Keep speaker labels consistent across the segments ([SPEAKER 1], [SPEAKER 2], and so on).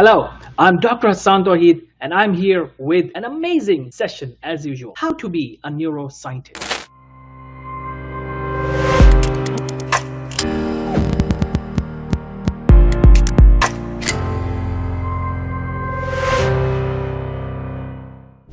[SPEAKER 1] Hello, I'm Dr. Hassaan Tohid, and I'm here with an amazing session as usual. How to be a neuroscientist.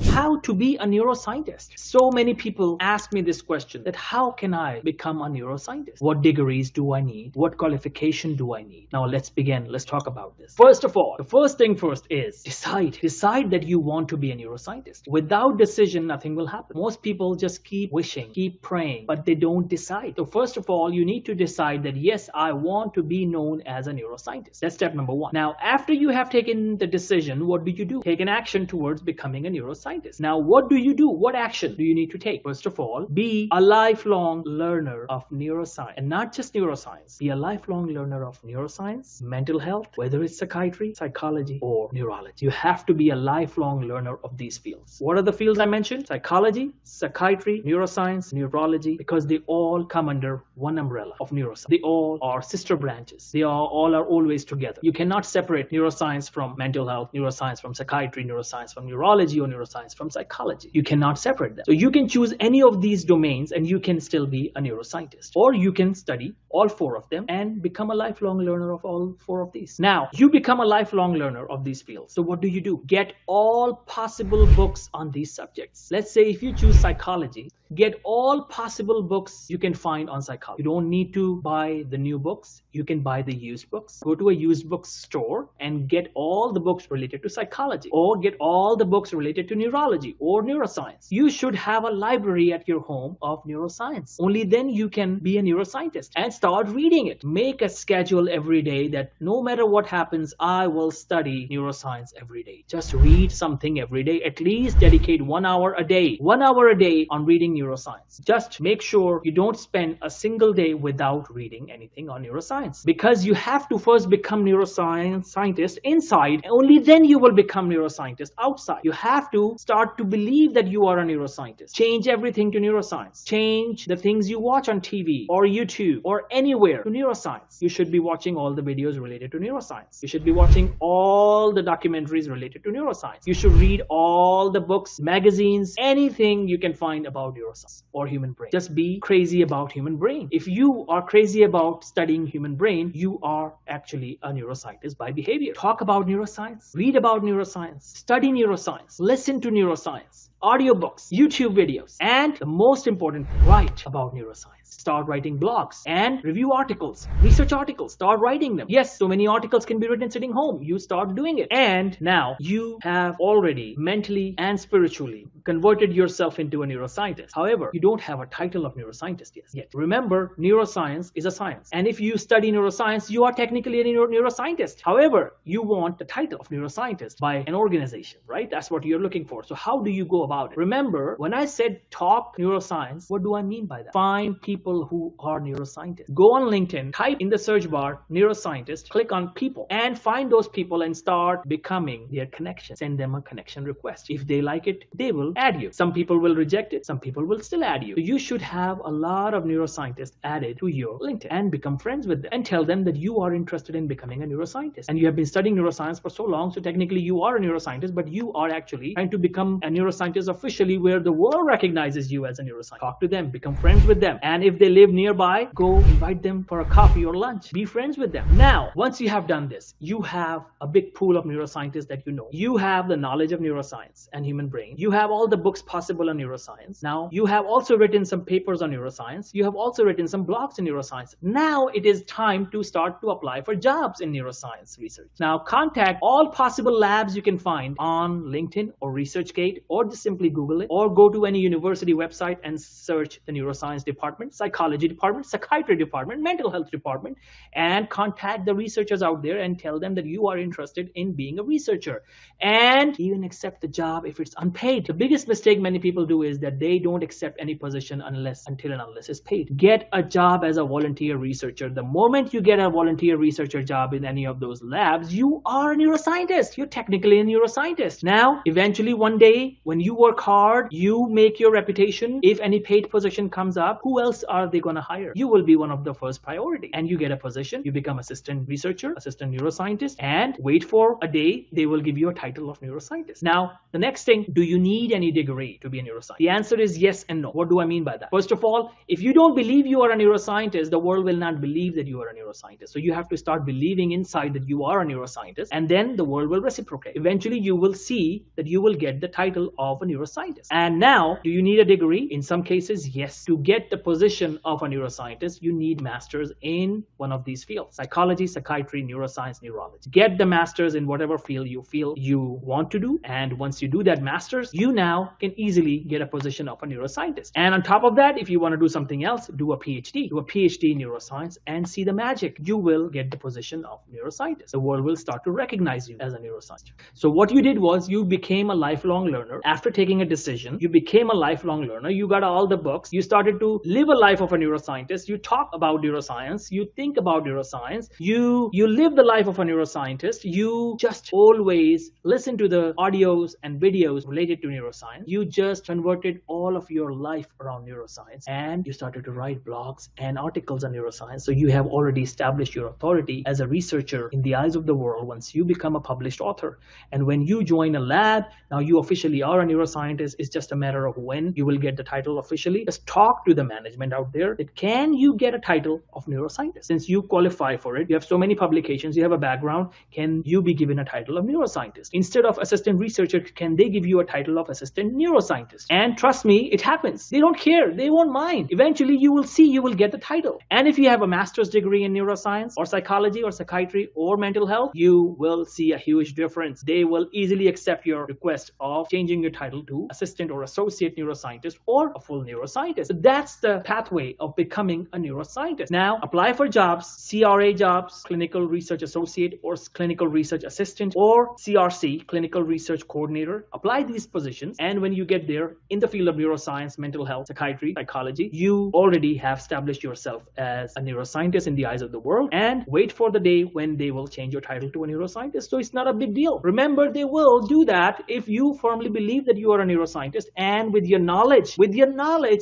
[SPEAKER 1] How to be a neuroscientist. So many people ask me this question, that how can I become a neuroscientist? What degrees do I need? What qualification do I need? Now let's begin. Let's talk about this. First of all, the first thing first is decide. Decide that you want to be a neuroscientist. Without decision, nothing will happen. Most people just keep wishing, keep praying, but they don't decide. So first of all, you need to decide that yes, I want to be known as a neuroscientist. That's step number one. Now, after you have taken the decision, what do? Take an action towards becoming a neuroscientist. Now, what do you do? What action do you need to take? First of all, be a lifelong learner of neuroscience, and not just neuroscience. Be a lifelong learner of neuroscience, mental health, whether it's psychiatry, psychology, or neurology. You have to be a lifelong learner of these fields. What are the fields I mentioned? Psychology, psychiatry, neuroscience, neurology, because they all come under one umbrella of neuroscience. They all are sister branches. They all are always together. You cannot separate neuroscience from mental health, neuroscience from psychiatry, neuroscience from neurology, or neuroscience from psychology. You cannot separate them. So you can choose any of these domains and you can still be a neuroscientist. Or you can study all four of them and become a lifelong learner of all four of these. Now, you become a lifelong learner of these fields. So what do? Get all possible books on these subjects. Let's say if you choose psychology, get all possible books you can find on psychology. You don't need to buy the new books. You can buy the used books. Go to a used book store and get all the books related to psychology, or get all the books related to neurology or neuroscience. You should have a library at your home of neuroscience. Only then you can be a neuroscientist, and start reading it. Make a schedule every day that no matter what happens, I will study neuroscience every day. Just read something every day. At least dedicate 1 hour a day. 1 hour a day on reading neuroscience. Just make sure you don't spend a single day without reading anything on neuroscience, because you have to first become neuroscientist inside. Only then you will become neuroscientist outside. You have to start to believe that you are a neuroscientist. Change everything to neuroscience. Change the things you watch on TV or YouTube or anywhere to neuroscience. You should be watching all the videos related to neuroscience. You should be watching all the documentaries related to neuroscience. You should read all the books, magazines, anything you can find about neuroscience or human brain. Just be crazy about human brain. If you are crazy about studying human brain, you are actually a neuroscientist by behavior. Talk about neuroscience, read about neuroscience, study neuroscience, listen to neuroscience, audiobooks, YouTube videos, and the most important, write about neuroscience. Start writing blogs and review articles, research articles. Start writing them. Yes, so many articles can be written sitting home. You start doing it. And now you have already mentally and spiritually converted yourself into a neuroscientist. However, you don't have a title of neuroscientist yet. Remember, neuroscience is a science. And if you study neuroscience, you are technically a neuroscientist. However, you want the title of neuroscientist by an organization, right? That's what you're looking for. So how do you go about it? Remember, when I said talk neuroscience, what do I mean by that? Find people who are neuroscientists. Go on LinkedIn, type in the search bar neuroscientist, click on people, and find those people and start becoming their connection. Send them a connection request. If they like it, they will add you. Some people will reject it. Some people will still add you. So you should have a lot of neuroscientists added to your LinkedIn and become friends with them and tell them that you are interested in becoming a neuroscientist. And you have been studying neuroscience for so long, so technically you are a neuroscientist, but you are actually trying to become a neuroscientist officially, where the world recognizes you as a neuroscientist. Talk to them, become friends with them. And if they live nearby, go invite them for a coffee or lunch. Be friends with them. Now, once you have done this, you have a big pool of neuroscientists that you know. You have the knowledge of neuroscience and human brain. You have all the books possible on neuroscience. Now, you have also written some papers on neuroscience. You have also written some blogs in neuroscience. Now, it is time to start to apply for jobs in neuroscience research. Now, contact all possible labs you can find on LinkedIn or ResearchGate, or just simply Google it, or go to any university website and search the neuroscience department, psychology department, psychiatry department, mental health department, and contact the researchers out there and tell them that you are interested in being a researcher, and even accept the job if it's unpaid. The biggest mistake many people do is that they don't accept any position until and unless it's paid. Get a job as a volunteer researcher. The moment you get a volunteer researcher job in any of those labs, you are a neuroscientist. You're technically a neuroscientist. Now, eventually one day when you work hard, you make your reputation. If any paid position comes up, who else are they going to hire? You will be one of the first priority, and you get a position. You become assistant researcher, assistant neuroscientist, and wait for a day they will give you a title of neuroscientist. Now, the next thing, do you need any degree to be a neuroscientist? The answer is yes and no. What do I mean by that? First of all, if you don't believe you are a neuroscientist, the world will not believe that you are a neuroscientist. So you have to start believing inside that you are a neuroscientist, and then the world will reciprocate. Eventually, you will see that you will get the title of a neuroscientist. And now, do you need a degree? In some cases, yes. To get the position of a neuroscientist, you need masters in one of these fields: psychology, psychiatry, neuroscience, neurology. Get the masters in whatever field you feel you want to do, and once you do that masters, you now can easily get a position of a neuroscientist. And on top of that, if you want to do something else, do a PhD. Do a PhD in neuroscience and see the magic. You will get the position of neuroscientist. The world will start to recognize you as a neuroscientist. So what you did was you became a lifelong learner. After taking a decision, you became a lifelong learner. You got all the books. You started to live a life of a neuroscientist. You talk about neuroscience. You think about neuroscience. You live the life of a neuroscientist. You just always listen to the audios and videos related to neuroscience. You just converted all of your life around neuroscience, and you started to write blogs and articles on neuroscience. So you have already established your authority as a researcher in the eyes of the world once you become a published author. And when you join a lab, now you officially are a neuroscientist. It's just a matter of when you will get the title officially. Just talk to the management out there that can you get a title of neuroscientist? Since you qualify for it, you have so many publications, you have a background, can you be given a title of neuroscientist? Instead of assistant researcher, can they give you a title of assistant neuroscientist? And trust me, it happens. They don't care. They won't mind. Eventually, you will see you will get the title. And if you have a master's degree in neuroscience or psychology or psychiatry or mental health, you will see a huge difference. They will easily accept your request of changing your title to assistant or associate neuroscientist or a full neuroscientist. So that's the pathway of becoming a neuroscientist. Now, apply for jobs, CRA jobs, clinical research associate or clinical research assistant, or CRC, clinical research coordinator. Apply these positions, and when you get there in the field of neuroscience, mental health, psychiatry, psychology, you already have established yourself as a neuroscientist in the eyes of the world, and wait for the day when they will change your title to a neuroscientist. So it's not a big deal. Remember, they will do that if you firmly believe that you are a neuroscientist, and with your knowledge,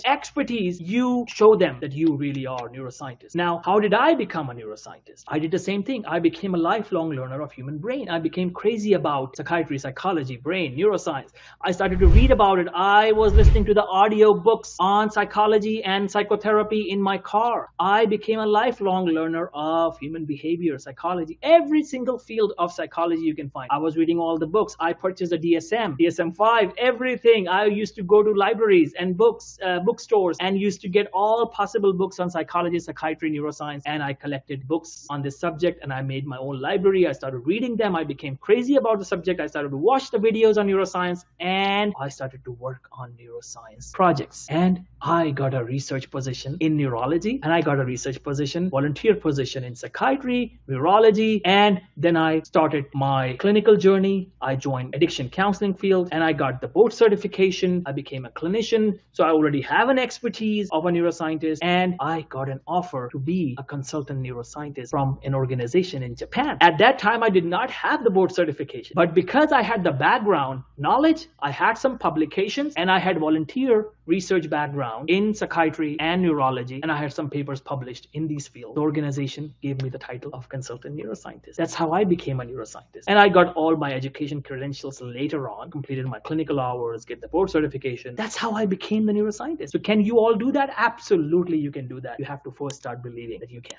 [SPEAKER 1] expertise, you show them that you really are a neuroscientist. Now, how did I become a neuroscientist? I did the same thing. I became a lifelong learner of human brain. I became crazy about psychiatry, psychology, brain, neuroscience. I started to read about it. I was listening to the audio books on psychology and psychotherapy in my car. I became a lifelong learner of human behavior, psychology, every single field of psychology you can find. I was reading all the books. I purchased a DSM-5, everything. I used to go to libraries and bookstores and used to get all possible books on psychology, psychiatry, neuroscience, and I collected books on this subject, and I made my own library. I started reading them. I became crazy about the subject. I started to watch the videos on neuroscience, and I started to work on neuroscience projects. And I got a research position in neurology, and I got a research position, volunteer position in psychiatry, neurology, and then I started my clinical journey. I joined addiction counseling field, and I got the board certification. I became a clinician, so I already have an expertise of a neuroscientist, and I got an offer to be a consultant neuroscientist from an organization in Japan. At that time, I did not have the board certification, but because I had the background knowledge, I had some publications, and I had volunteer research background in psychiatry and neurology, and I had some papers published in these fields. The organization gave me the title of consultant neuroscientist. That's how I became a neuroscientist. And I got all my education credentials later on, completed my clinical hours, get the board certification. That's how I became the neuroscientist. So can you all do that? Absolutely, you can do that. You have to first start believing that you can.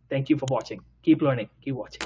[SPEAKER 1] Thank you for watching. Keep learning. Keep watching.